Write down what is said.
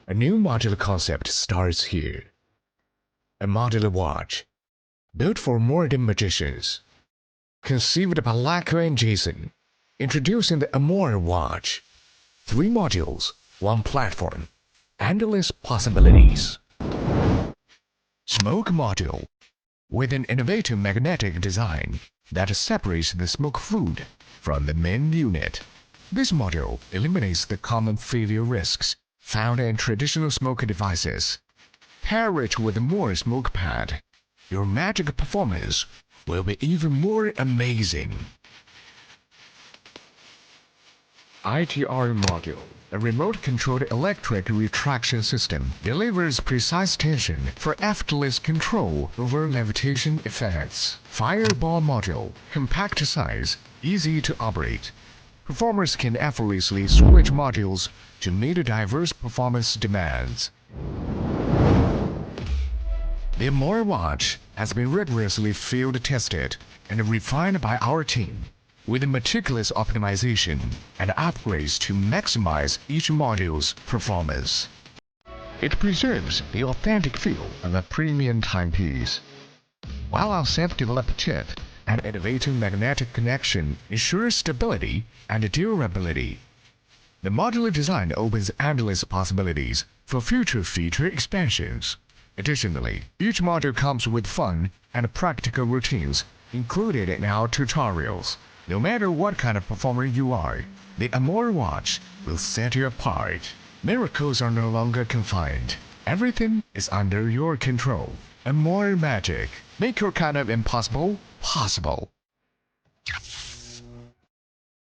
A new modular concept starts here. A modular watch, built for modern magicians. Conceived by Laco and Jason, introducing the Amor watch. 3 modules, 1 platform, endless possibilities. Smoke module, with an innovative magnetic design that separates the smoke food from the main unit. This module eliminates the common failure risks found in traditional smoke devices. Pair it with more smoke pad. Your magic performance will be even more amazing. ITR module, a remote-controlled electric retraction system, delivers precise tension for effortless control over levitation effects. Fireball module, compact size, easy to operate. Performers can effortlessly switch modules to meet diverse performance demands. The Amor watch has been rigorously field-tested and refined by our team, with meticulous optimization and upgrades to maximize each module's performance. It preserves the authentic feel of a premium timepiece, while our self-developed chip and innovative magnetic connection ensures stability and durability. The modular design opens endless possibilities for future feature expansions. Additionally, each module comes with fun and practical routines included in our tutorials. No matter what kind of performer you are, the Amor watch will set you apart. Miracles are no longer confined. Everything is under your control. Amor Magic. Make your kind of impossible possible.